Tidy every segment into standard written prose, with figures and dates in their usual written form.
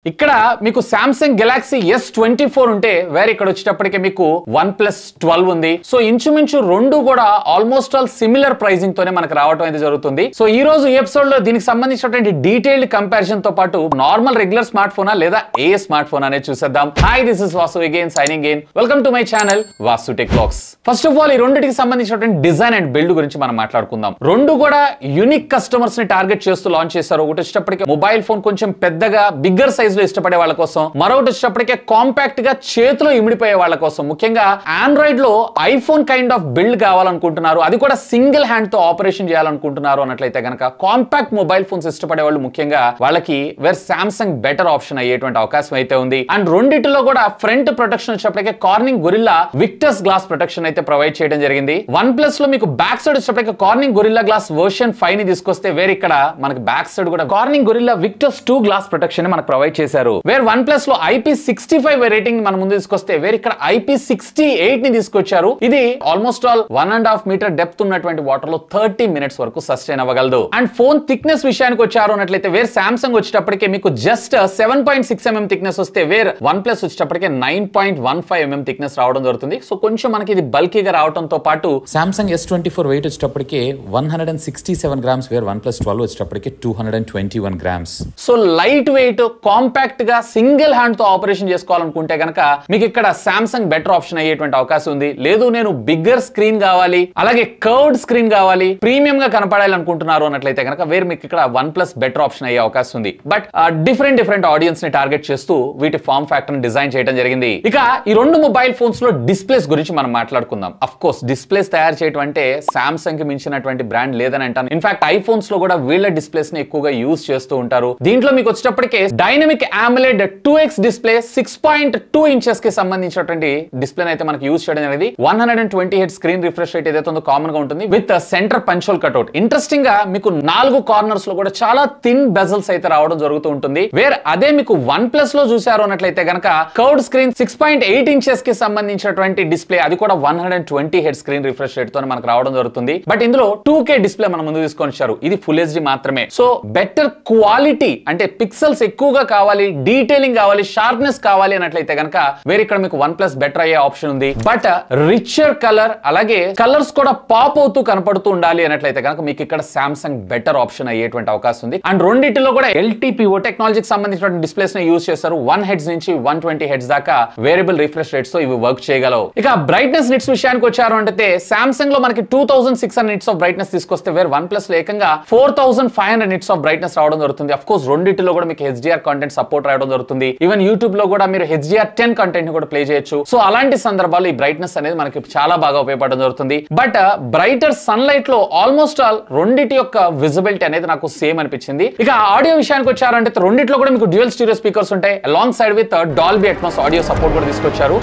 ఇక్కడ మీకు Samsung Galaxy S24 ఉంటే వేరే ఇక్కడ వచ్చేటప్పటికే మీకు OnePlus 12 ఉంది. సో ఇంచుమించు రెండు కూడా ఆల్మోస్ట్ ఆల్ సిమిలర్ ప్రైసింగ్ తోనే మనకు రావడం అయితే జరుగుతుంది. సో ఈ రోజు ఈ ఎపిసోడ్ లో దీనికి సంబంధించినటువంటి డీటెయిల్డ్ కంపారిజన్ తో పాటు నార్మల్ రెగ్యులర్ స్మార్ట్ ఫోనా లేదా ఏ స్మార్ట్ ఫోన్ అనేది చూసేద్దాం. Hi, this is Vasu again signing in. Welcome to my channel Vasu tech vlogs. First of all ఈ రెండిటికి సంబంధించినటువంటి డిజైన్ అండ్ బిల్డ్ గురించి మనం మాట్లాడుకుందాం. రెండు కూడా యూనిక్ కస్టమర్స్ ని టార్గెట్ చేస్తూ లాంచ్ చేశారు. ఒకటి వచ్చేటప్పటికి మొబైల్ ఫోన్ కొంచెం పెద్దగా బిగ్గర్ సైజ్ లో ఇష్టపడే వాళ్ళ కోసం, మరొకటి వచ్చేటప్పటికే కాంపాక్ట్ గా చేతిలో ఇమిడిపోయే వాళ్ళ కోసం, ముఖ్యంగా ఆండ్రాయిడ్ లో ఐఫోన్ కైండ్ ఆఫ్ బిల్డ్ కావాలనుకుంటున్నారు, అది కూడా సింగిల్ హ్యాండ్ తో ఆపరేషన్ చేయాలనుకుంటున్నారు అన్నట్లయితే గనక కాంపాక్ట్ మొబైల్ ఫోన్స్ ఇష్టపడే వాళ్ళు ముఖ్యంగా వాళ్ళకి వేర్ సామ్సంగ్ బెటర్ ఆప్షన్ అయ్యేటువంటి అవకాశం అయితే ఉంది. అండ్ రెండిటిలో కూడా ఫ్రంట్ ప్రొటెక్షన్ వచ్చేటప్పటికే Corning Gorilla Victus glass protection అయితే ప్రొవైడ్ చేయడం జరిగింది. వన్ ప్లస్ లో మీకు బ్యాక్ సైడ్ వచ్చేటప్పటికే కార్నింగ్ గొరిల్లా గ్లాస్ వర్షన్ 5 ని తీసుకొస్తే వేరే ఇక్కడ మనకి బ్యాక్ సైడ్ కూడా Corning Gorilla Victus 2 glass protection మనకు ప్రొవైడ్ చేశారు. వేర్ వన్ ప్లస్ లో IP65 రేటింగ్ మన ముందు తీసుకొస్తే వేరే ఇక్కడ IP68 ని తీసుకొచ్చారు. ఇది ఆల్మోస్ట్ ఆల్ 1.5 మీటర్ డెప్త్ ఉన్నటువంటి వాటర్ లో 30 మినిట్స్ వరకు సస్టైన్ అవ్వగలదు. అండ్ ఫోన్ థిక్నెస్ విషయానికి వచ్చారు అన్నట్లయితే వేర్ సామ్సంగ్ వచ్చేటప్పటికే మీకు జస్ట్ 7.6 mm థిక్నెస్ వస్తే వేర్ వన్ ప్లస్ వచ్చేటప్పటికే 9.15 mm థిక్నెస్ రావడం జరుగుతుంది. సో కొంచెం మనకి ఇది బల్కీగా రావడంతో పాటు సామ్సంగ్ S24 వెయిట్ వచ్చేటప్పటికే 167 గ్రామ్స్, వేర్ వన్ ప్లస్ 12 వచ్చేటప్పటికే 221 grams. So light weight compact గా సింగిల్ హ్యాండ్ తో ఆపరేషన్ చేసుకోవాలనుకుంటే గనక మీకు ఇక్కడ సామ్సంగ్ బెటర్ ఆప్షన్ అయ్యేటువంటి అవకాశం ఉంది. లేదు నేను బిగ్గర్ స్క్రీన్ కావాలి, అలాగే కర్వ్డ్ స్క్రీన్ కావాలి, ప్రీమియం గా కనపడాలి అనుకుంటున్నారు అన్నట్లయితే గనక వేర్ మీకు ఇక్కడ వన్ ప్లస్ బెటర్ ఆప్షన్ అయ్యే అవకాశం ఉంది. బట్ డిఫరెంట్ ఆడియన్స్ ని టార్గెట్ చేస్తూ వీటి ఫార్మ్ ఫ్యాక్టర్ ని డిజైన్ చేయడం జరిగింది. ఇక ఈ రెండు మొబైల్ ఫోన్స్ లో డిస్ప్లేస్ గురించి మనం మాట్లాడుకుందాం. అఫ్ కోర్స్ డిస్ప్లేస్ తయారు చేయడం అంటే సామ్సంగ్ కి మించినటువంటి బ్రాండ్ లేదని అంటాను. ఇన్ఫాక్ట్ ఐఫోన్స్ లో కూడా వీళ్ళ డిస్ప్లేస్ ని ఎక్కువగా యూజ్ చేస్తూ ఉంటారు. దీంట్లో మీకు వచ్చేటప్పటికే dynamic AMOLED 2x display 6.2 inches కి సంబంధించినటువంటి డిస్ప్లే అయితే మనకి యూజ్ చేయడం అనేది 120 హెర్ట్జ్ స్క్రీన్ రిఫ్రెష్ రేట్ ఏదైతే ఉందో కామన్ గా ఉంటుంది with centre punch whole cutout. Interesting గా మీకు 4 కార్నర్స్ లో కూడా చాలా థిన్ బెజల్స్ అయితే రావడం జరుగుతూ ఉంటుంది. వేర్ అదే మీకు వన్ ప్లస్ లో చూసారు అన్నట్లయితే గనక కర్వ్డ్ స్క్రీన్ 6.8 ఇంచెస్ కి సంబంధించినటువంటి డిస్ప్లే, అది కూడా 120 హెర్ట్జ్ స్క్రీన్ రిఫ్రెష్ రేట్ తో మనకు రావడం జరుగుతుంది. బట్ ఇందులో 2K డిస్ప్లే మన ముందు తీసుకొని వచ్చారు. ఇది ఫుల్ HD మాత్రమే. సో బెటర్ క్వాలిటీ అంటే పిక్సెల్స్ ఎక్కువగా కావాలి, డీటెయిలింగ్ కావాలి, షార్ప్నెస్ కావాలి అన్నట్లయితే గనక వేరే ఇక్కడ మీకు వన్ ప్లస్ బెటర్ అయ్యే ఆప్షన్ ఉంది. బట్ రిచర్ కలర్ అలాగే కలర్స్ కూడా పాప్ అవుతూ కనపడుతూ ఉండాలి అన్నట్లయితే గనక మీకు ఇక్కడ సామ్సంగ్ బెటర్ ఆప్షన్ అయ్యేటువంటి అవకాశం ఉంది. అండ్ రెండింటిలో కూడా LTPO టెక్నాలజీకి సంబంధించిన డిస్ప్లేస్ ని యూజ్ చేస్తారు. 1 హెడ్స్ నుంచి 120 హెడ్స్ దాకా వేరియబుల్ రిఫ్రెష్ రేట్స్ తో ఇవి వర్క్ చేయగలవు. ఇక బ్రైట్నెస్ నిట్స్ విషయానికి వచ్చారు అంటే సామ్సంగ్ లో మనకి 2600 నిట్స్ ఆఫ్ బ్రైట్నెస్ తీసుకొస్తే వేరే వన్ ప్లస్ లో ఏకంగా 4500 నిట్స్ ఆఫ్ బ్రైట్నెస్ రావడం జరుగుతుంది. అఫ్ కోర్స్ రెండింటిలో కూడా మీకు HDR కంటెంట్ సపోర్ట్ రావడం జరుగుతుంది. ఈవెన్ యూట్యూబ్ లో కూడా మీరు HDR10 కంటెంట్ ని కూడా ప్లే చేయొచ్చు. సో అలాంటి సందర్భాల్లో ఈ బ్రైట్నెస్ అనేది మనకి చాలా బాగా ఉపయోగపడడం జరుగుతుంది. బట్ బ్రైటర్ సన్ లైట్ లో ఆల్మోస్ట్ ఆల్ రెండిటి యొక్క విజిబిలిటీ అనేది నాకు సేమ్ అనిపించింది. ఇక ఆడియో విషయానికి వచ్చారంటే రెండిట్లో కూడా మీకు డ్యూయల్ స్టీరియో స్పీకర్స్ ఉంటాయి. Along side with Dolby Atmos audio support కూడా తీసుకొచ్చారు.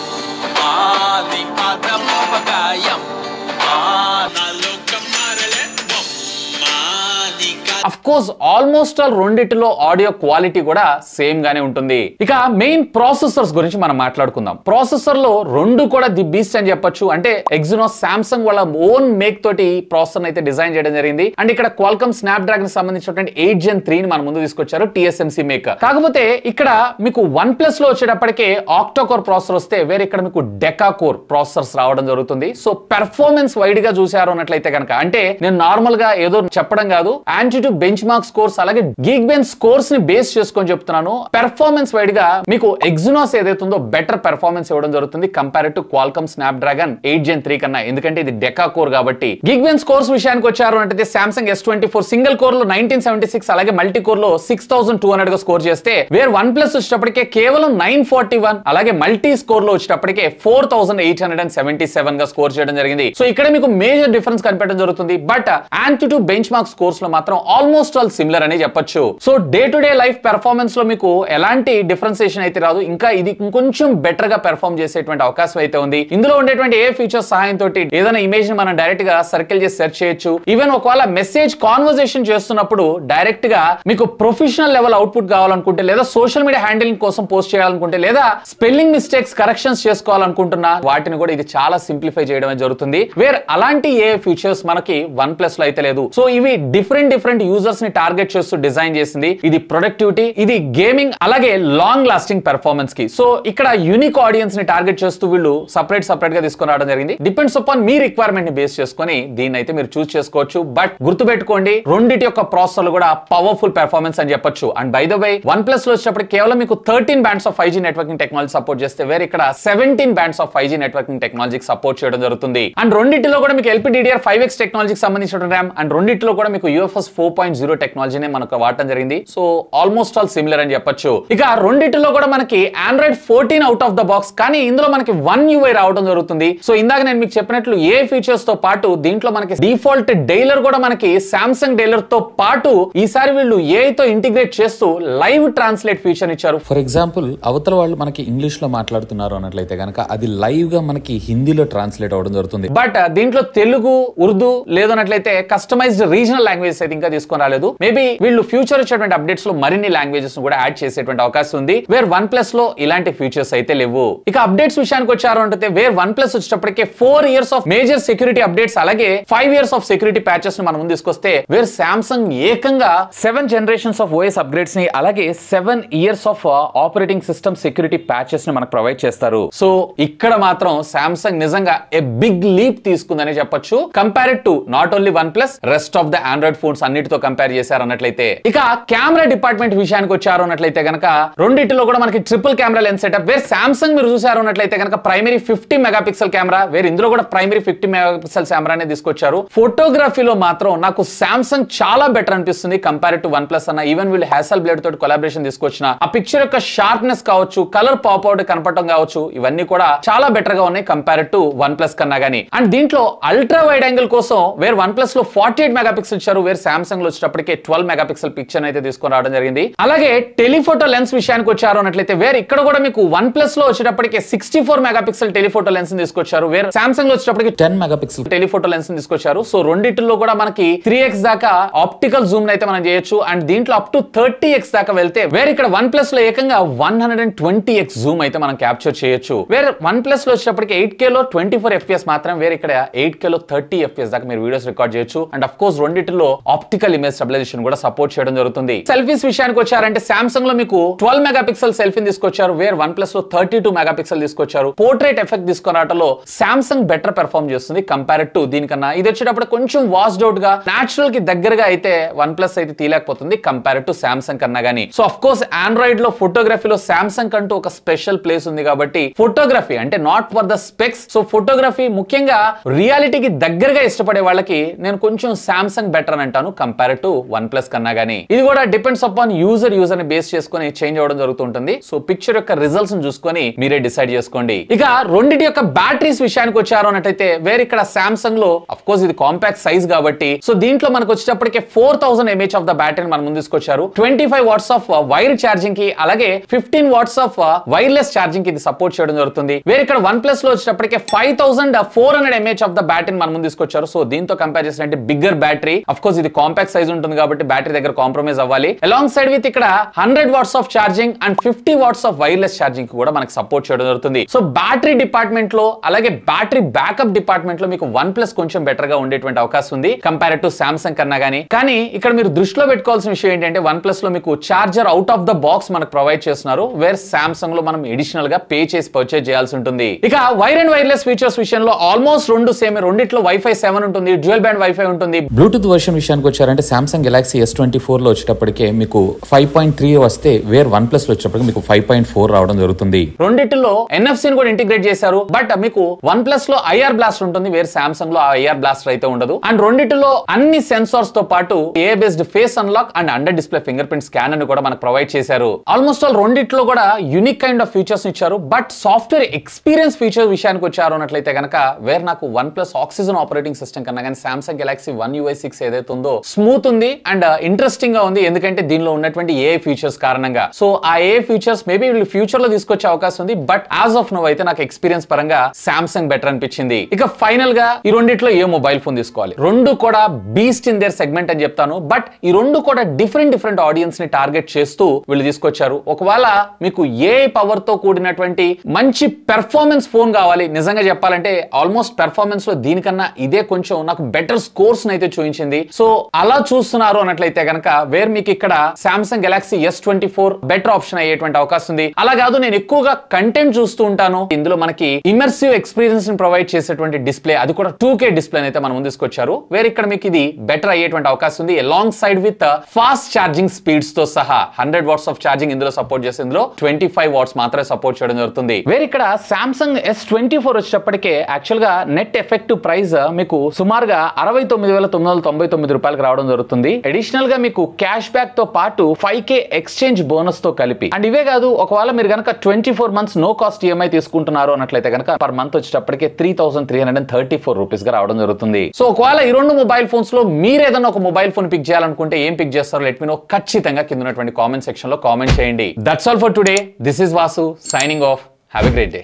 అఫ్ కోర్స్ ఆల్మోస్ట్ ఆల్ రెండిటిలో ఆడియో క్వాలిటీ కూడా సేమ్ గానే ఉంటుంది. ఇక మెయిన్ ప్రాసెసర్స్ గురించి మనం మాట్లాడుకుందాం. ప్రాసెసర్ లో రెండు కూడా ది బీస్ట్ అని చెప్పొచ్చు. అంటే ఎగ్జినోస్ సామ్సంగ్ వాళ్ళ ఓన్ మేక్ తోటి ప్రాసెసర్ అయితే డిజైన్ చేయడం జరిగింది. అండ్ ఇక్కడ క్వాల్కమ్ స్నాప్ డ్రాగన్ సంబంధించినటువంటి 8 Gen 3 ని మన ముందు తీసుకొచ్చారు, TSMC మేక్. కాకపోతే ఇక్కడ మీకు వన్ ప్లస్ లో వచ్చేటప్పటికే ఆక్టో కోర్ ప్రాసెసర్ వస్తే వేరే ఇక్కడ మీకు డెకా కోర్ ప్రాసెసర్స్ రావడం జరుగుతుంది. సో పెర్ఫార్మెన్స్ వైడ్ గా చూసారు అన్నట్లయితే కనుక, అంటే నేను నార్మల్ గా ఏదో చెప్పడం కాదు, ఆంటిట్యూడ్ బెంచ్ మార్క్ స్కోర్స్ అలాగే గీక్బెంచ్ స్కోర్స్ ని బేస్ చేసుకొని చెప్తున్నాను. పెర్ఫార్మెన్స్ వైడ్ గా మీకు ఎగ్జినోస్ ఏదైతే ఉందో బెటర్ పెర్ఫార్మెన్స్ ఇవ్వడం జరుగుతుంది compare to Qualcomm snap dragon 8 Gen 3 కన్నా, ఎందుకంటే ఇది డెకా కోర్ కాబట్టి. గీక్బెంచ్ స్కోర్స్ విషయానికి వచ్చారు అంటే సామ్సంగ్ S24 సింగిల్ కోర్ లో 1976 అలాగే మల్టీ కోర్ లో 6200 గా స్కోర్ చేస్తే వేర్ వన్ ప్లస్ వచ్చేటప్పటికే కేవలం 941 అలాగే మల్టీ స్కోర్ లో వచ్చేటప్పటికే 4877 గా స్కోర్ చేయడం జరిగింది. సో ఇక్కడ మీకు మేజర్ డిఫరెన్స్ కనిపెట్టడం జరుగుతుంది. బట్ ఆంటిట్యూడ్ బెంచ్ మార్క్ స్కోర్స్ లో మాత్రం ఆల్మోస్ట్ ఆల్ సిమిలర్ అని చెప్పొచ్చు. So day to day life performance లో మీకు ఎలాంటి డిఫరెన్సియేషన్ అయితే రాదు. ఇంకా ఇది ఇంకొంచెం బెటర్ గా పెర్ఫార్మ్ చేసేటువంటి అవకాశం అయితే ఉంది. ఇందులో ఉండేటువంటి ఏ ఫీచర్స్ సహాయంతో ఏదైనా ఇమేజ్ ని మనం డైరెక్ట్ గా సర్కిల్ చేసి సెర్చ్ చేయొచ్చు. ఈవెన్ ఒకవేళ మెసేజ్ కాన్వర్సేషన్ చేస్తున్నప్పుడు డైరెక్ట్ గా మీకు ప్రొఫెషనల్ లెవెల్ అవుట్పుట్ కావాలనుకుంటే, లేదా సోషల్ మీడియా హ్యాండిలింగ్ కోసం పోస్ట్ చేయాలనుకుంటే, లేదా స్పెల్లింగ్ మిస్టేక్స్ కరెక్షన్స్ చేసుకోవాలనుకుంటున్నా వాటిని కూడా ఇది చాలా సింప్లిఫై చేయడం జరుగుతుంది. వేర్ అలాంటి ఏ ఫీచర్స్ మనకి వన్ ప్లస్ లో అయితే లేదు. సో ఇవి డిఫరెంట్ యూజర్స్ ని టార్గెట్ చేస్తూ డిజైన్ చేసింది. ఇది ప్రొడక్టివిటీ, ఇది గేమింగ్, అలాగే లాంగ్ లాస్టింగ్ పెర్ఫార్మెన్స్ కి. సో ఇక్కడ యూనిక్ ఆడియన్స్ ని టార్గెట్ చేస్తూ వీళ్ళు సపరేట్ గా తీసుకొని రావడం జరిగింది. డిపెండ్స్ అపాన్ మీ రిక్వైర్మెంట్ ని బేస్ చేసుకొని దీన్ని అయితే మీరు చూస్ చేసుకోవచ్చు. బట్ గుర్తుపెట్టుకోండి, రెండిటి యొక్క ప్రాసెసర్లు కూడా పవర్ఫుల్ పెర్ఫార్మెన్స్ అని చెప్పొచ్చు. And by the way OnePlus లో వచ్చేటప్పుడు కేవలం మీకు 13 bands of 5G networking technology support చేస్తే వేరే ఇక్కడ 17 బ్యాండ్స్ ఆఫ్ 5G నెట్వర్కింగ్ టెక్నాలజీకి సపోర్ట్ చేయడం జరుగుతుంది. అండ్ రెండిటిలో కూడా మీకు LPDDR5X టెక్నాలజీకి సంబంధించిన ర్యామ్, అండ్ రెండిటిలో కూడా మీకు UFS 4.0 టెక్నాలజీనే మనకు వాడటం జరిగింది. సో ఆల్మోస్ట్ ఆల్ సిమిలర్ అని చెప్పొచ్చు. ఇక రెండిటిలో కూడా మనకి Android 14 out of the box, కానీ ఇందులో మనకి One UI రావడం జరుగుతుంది. సో ఇందాక నేను మీకు చెప్పినట్లు ఏ ఫీచర్స్ తో పాటు దీంట్లో మనకి డిఫాల్ట్ డైలర్ కూడా మనకి సామ్సంగ్ డైలర్ తో పాటు ఈసారి వీళ్ళు AI తో ఇంటిగ్రేట్ చేస్తూ లైవ్ ట్రాన్స్లేట్ ఫీచర్ ఇచ్చారు. ఫర్ ఎగ్జాంపుల్ అవతల వాళ్ళు మనకి ఇంగ్లీష్ లో మాట్లాడుతున్నారు అన్నట్లయితే కనుక అది లైవ్ గా మనకి హిందీలో ట్రాన్స్లేట్ అవడం జరుగుతుంది. బట్ దీంట్లో తెలుగు, ఉర్దూ లేదన్నట్లయితే కస్టమైజ్డ్ రీజనల్ లాంగ్వేజెస్ అయితే ఇంకా తీసుకొని రాలేదు. మేబీ వీళ్ళు ఫ్యూచర్ వచ్చేటువంటి అప్డేట్స్ లో మరిన్ని లాంగ్వేజెస్ కూడా యాడ్ చేసేటువంటి అవకాశం ఉంది. వేర్ OnePlus లో ఇలాంటి ఫీచర్స్ అయితే లేవు. ఇక అప్డేట్స్ విషయానికి వచ్చారు అంటే వేర్ OnePlus వచ్చేటప్పటికే 4 years of major security updates అలాగే 5 years ఆఫ్ సెక్యూరిటీ ప్యాచెస్ ని మనం ముందు తీసుకొస్తే వేర్ సామ్సంగ్ ఏకంగా 7 generations ఆఫ్ OS అప్గ్రేడ్స్ ని అలాగే 7 years of operating system security patches ని మనకు ప్రొవైడ్ చేస్తారు. సో ఇక్కడ మాత్రం సామ్సంగ్ నిజంగా ఏ బిగ్ లీప్ తీసుకుందని చెప్పొచ్చు compared to not only OnePlus, rest of the Android phones అన్నిటితో కంపేర్ చేశారు అన్నట్లయితే. ఇక కెమెరా డిపార్ట్మెంట్ విషయానికి వచ్చారు అన్నట్లయితే కనుక రెండిటిలో కూడా మనకి triple camera lens setup. Where Samsung మీరు చూసారు అన్నట్లయితే కనుక ప్రైమరీ 50 మెగాపిక్సెల్ కెమెరా, వేర్ ఇందులో కూడా ప్రైమరీ 50 మెగాపిక్సెల్ కెమెరానే తీసుకొచ్చారు. ఫోటోగ్రఫీలో మాత్రం నాకు సామ్సంగ్ చాలా బెటర్ అనిపిస్తుంది కంపేర్ టు OnePlus అన్న. ఈవెన్ వీళ్ళు Hasselblad తోటి కొలాబరేషన్ తీసుకొచ్చిన ఆ పిక్చర్ యొక్క షార్ప్నెస్ కావచ్చు, కలర్ పాప్ అవుట్ కనపడటం కావచ్చు, ఇవన్నీ కూడా చాలా బెటర్ గా ఉన్నాయి కంపేర్ టు OnePlus కన్నా గానీ. అండ్ దీంట్లో అల్ట్రా వైడ్ యాంగిల్ కోసం వేర్ OnePlus లో 48 మెగాపిక్సెల్ ఇచ్చారు, వేర్ సామ్సంగ్ లో వచ్చేటప్పటికే 12 మెగాపిక్సెల్ పిక్చర్ అయితే తీసుకొని రావడం జరిగింది. అలాగే టెలిఫోటో లెన్స్ విషయానికి వచ్చారు అన్నట్లయితే వేర్ ఇక్కడ కూడా మీకు OnePlus లో వచ్చేటప్పటికే 64 మెగాపిక్సెల్ టెలిఫోటో లెన్స్ తీసుకొచ్చారు, వేర్ సామ్సంగ్ లో వచ్చేటప్పటికి 10 మెగాపిక్సెల్ టెలిఫోటో లెన్స్ తీసుకొచ్చారు. సో రెండిటిలో కూడా మనకి 3x దాకా ఆప్టికల్ జూమ్ అయితే మనం చేయొచ్చు. అండ్ దీంట్లో అప్ టు 30x దాకా వెళ్తే వేర్ ఇక్కడ OnePlus లో ఏకంగా 120x జూమ్ అయితే మనం క్యాప్చర్ చేయొచ్చు. వేర్ OnePlus లో వచ్చేటప్పటికి 8K లో 24 FPS మాత్రం, వేర్ ఇక్కడ 8K లో 30 FPS దాకా మీరు వీడియోస్ రికార్డ్ చేయొచ్చు. అండ్ అఫ్ కోర్స్ రెండిటిలో ఆప్టికల్ ఇమేజ్ స్టెబిలైజేషన్ కూడా సపోర్ట్ చేయడం జరుగుతుంది. సెల్ఫీస్ విషయానికి వచ్చారంటే సామ్సంగ్ లో మీకు 12 మెగాపిక్సెల్ సెల్ఫీని తీసుకొచ్చారు, వేర్ OnePlus లో 32 మెగాపిక్సెల్ తీసుకొచ్చారు. పోర్ట్రేట్ ఎఫెక్ట్ తీసుకురావడంలో సామ్సంగ్ బెటర్ పెర్ఫార్మ్ చేస్తుంది కంపేర్ టు దీనికన్నా. ఇది వచ్చేటప్పుడు కొంచెం వాస్డ్ అవుట్ గా నాచురల్ కి దగ్గరగా అయితే OnePlus అయితే తీయలేకపోతుంది కంపేర్ టు సామ్సంగ్ కన్నా గానీ. సో అఫ్ కోర్స్ ఆండ్రాయిడ్ లో ఫోటోగ్రఫీలో సామ్సంగ్ కంటూ ఒక స్పెషల్ ప్లేస్ ఉంది కాబట్టి ఫోటోగ్రఫీ అంటే not for the specs. So photography ముఖ్యంగా రియాలిటీకి దగ్గరగా ఇష్టపడే వాళ్ళకి నేను కొంచెం సామ్సంగ్ బెటర్ అని అంటాను కంపేర్ టు OnePlus కన్నా గానీ. ఇది కూడా డిపెండ్స్ అపాన్ యూజర్ ని బేస్ చేసుకుని చేంజ్ అవ్వడం జరుగుతుంటుంది. సో పిక్చర్ యొక్క రిజల్ట్స్ చూసుకొని మీరే డిసైడ్ చేసుకోండి. ఇక రెండిటి యొక్క బ్యాటరీస్ విషయానికి వచ్చారు అన్నట్టయితే వేరే ఇక్కడ సామ్సంగ్ లో అఫ్ కోర్స్ ఇది కాంపాక్ట్ సైజ్ కాబట్టి సో దీంట్లో మనకు వచ్చేటప్పటికే 4000 mAh ఆఫ్ ద బ్యాటరీ మనం ముందు తీసుకొచ్చారు. 25 watts ఆఫ్ వైర్ ఛార్జింగ్ కి అలాగే 15 watts ఆఫ్ వైర్లెస్ ఛార్జింగ్ కి ఇది సపోర్ట్ చేయడం జరుగుతుంది. వేరే ఇక్కడ OnePlus లో వచ్చేటప్పటికే 5400 mAh ఆఫ్ ద బ్యాటరీ మనం ముందు తీసుకొచ్చారు. సో దీంతో కంపేర్ చేసినట్టు బిగ్గర్ బ్యాటరీ. అఫ్ కోర్స్ ఇది కాంపాక్ట్ సైజ్ ఉంటుంది కాబట్టి బ్యాటరీ దగ్గర కాంప్రమైజ్ అవ్వాలి. అలాంగ్ సైడ్ విత్ ఇక్కడ 100 watts of charging and 50 watts of wireless charging కూడా మనకి సపోర్ట్ చేయడం జరుగుతుంది. సో బ్యాటరీ డిపార్ట్మెంట్ లో అలాగే బ్యాటరీ బ్యాకప్ డిపార్ట్మెంట్ లో మీకు OnePlus కొంచెం బెటర్ గా ఉండేటువంటి అవకాశం ఉంది కంపేర్ టు సామ్సంగ్ కన్నా గానీ. కానీ ఇక్కడ మీరు దృష్టిలో పెట్టుకోవాల్సిన విషయం ఏంటంటే OnePlus లో మీకు charger out of the box మనకు ప్రొవైడ్ చేస్తున్నారు, వేర్ సామ్సంగ్ లో మనం ఎడిషనల్ గా పే చేసి పర్చేజ్ చేయాల్సి ఉంటుంది. ఇక వైర్ అండ్ వైర్లెస్ ఫీచర్స్ విషయంలో ఆల్మోస్ట్ రెండు సేమ్. రెండిట్లో Wi-Fi 7 ఉంటుంది, డ్యూయల్ బ్యాండ్ Wi-Fi ఉంటుంది. బ్లూటూత్ వర్షన్ విషయానికి వచ్చారంటే సామ్సంగ్ గెలాక్సీ S24 లో వచ్చేటప్పటికే మీకు 5.3 వస్తే వేర్ OnePlus లో వచ్చేటప్పటికి మీకు 5.4 రావడం జరుగుతుంది. రెండిట్లో NFC ని కూడా ఇంటిగ్రేట్ చేశారు. బట్ మీకు OnePlus లో IR బ్లాస్టర్ ఉంటుంది, వేర్ సామ్సంగ్ లో IR బ్లాస్టర్ అయితే ఉండదు. అండ్ రెండిట్లో అన్ని సెన్సార్స్ తో పాటు A based face unlock and under display fingerprint scanner ని కూడా మనకు ప్రొవైడ్ చేశారు. ఆల్మోస్ట్ ఆల్ రెండిట్లో కూడా యూనిక్ కైండ్ ఆఫ్ ఫీచర్స్ ఇచ్చారు. బట్ సాఫ్ట్వేర్ ఎక్స్పీరియన్స్ ఫీచర్ విషయానికి వచ్చారు అన్నట్లయితే కనుక వేర్ నాకు OnePlus ఆక్సిజన్ ఆపరేటింగ్ సిస్టమ్ కన్నా కానీ సామ్సంగ్ గెలాక్సీ One UI 6 ఏదైతే ఉందో స్మూత్ ఉంది అండ్ ఇంట్రెస్టింగ్ గా ఉంది. ఎందుకంటే దీనిలో ఉన్నటువంటి AI ఫీచర్స్ కారణంగా. సో ఆ AI ఫీచర్స్ మేబీ వీళ్ళు ఫ్యూచర్ లో తీసుకొచ్చే అవకాశం ఉంది. బట్ యాజ్ ఆఫ్ నో అయితే నాకు ఎక్స్పీరియన్స్ పరంగా సామ్సంగ్ బెటర్ అనిపించింది. ఇక ఫైనల్ గా ఈ రెండిట్లో ఏ మొబైల్ ఫోన్ తీసుకోవాలి? రెండు కూడా బీస్ట్ ఇన్ దేర్ సెగ్మెంట్ అని చెప్తాను. బట్ ఈ రెండు కూడా డిఫరెంట్ ఆడియన్స్ ని టార్గెట్ చేస్తూ వీళ్ళు తీసుకొచ్చారు. ఒకవేళ మీకు AI పవర్ తో కూడినటువంటి మంచి పెర్ఫార్మెన్స్ ఫోన్ కావాలి, నిజంగా చెప్పాలంటే ఆల్మోస్ట్ పెర్ఫార్మెన్స్ లో దీనికన్నా ఇదే కొంచెం నాకు బెటర్ స్కోర్స్ అయితే చూపించింది. సో అలా అలా చూస్తున్నారు అన్నట్లయితే కనుక వేర్ మీకు ఇక్కడ Samsung Galaxy S24 better option అయ్యేటువంటి అవకాశం ఉంది. అలా కాదు నేను ఎక్కువగా కంటెంట్ చూస్తూ ఉంటాను, ఇందులో మనకి ఇమర్సివ్ ఎక్స్పీరియన్స్ ని ప్రొవైడ్ చేసేటువంటి డిస్ప్లే, అది కూడా 2K డిస్ప్లే అయితే మనం ముందు తీసుకొచ్చారు. వేరే ఇక్కడ మీకు ఇది బెటర్ అయ్యేటువంటి అవకాశం ఉంది. Along side with fast charging speeds తో సహా 100 వాట్స్ ఆఫ్ ఛార్జింగ్ ఇందులో సపోర్ట్ చేసి ఇందులో 25 వాట్స్ మాత్రమే సపోర్ట్ చేయడం జరుగుతుంది. వేరే ఇక్కడ Samsung S24 వచ్చేటప్పటికే యాక్చువల్ గా నెట్ ఎఫెక్టివ్ ప్రైస్ మీకు సుమారుగా 69,999 రూపాయలకు రావడం జరుగుతుంది. అడిషనల్ గా మీకు క్యాష్ బ్యాక్ తో పాటు 5K ఎక్స్చేంజ్ బోనస్ తో కలిపి. అండ్ ఇవే కాదు, ఒకవేళ మీరు కనుక 24 మంత్స్ నో కాస్ట్ ఈఎంఐ తీసుకుంటున్నారు అన్నట్లయితే కనుక పర్ మంత్ వచ్చేటప్పటికే 3,334 రూపీస్ గా రావడం జరుగుతుంది. సో ఒకవేళ ఈ రెండు మొబైల్ ఫోన్స్ లో మీరు ఏదైనా ఒక మొబైల్ ఫోన్ పిక్ చేయాలనుకుంటే ఏం పిక్ చేస్తారో లెట్ మీ నో. ఖచ్చితంగా కింద ఉన్నటువంటి కామెంట్ సెక్షన్ లో కామెంట్ చేయండి. That's all for today. This is Vasu signing off. Have a great day.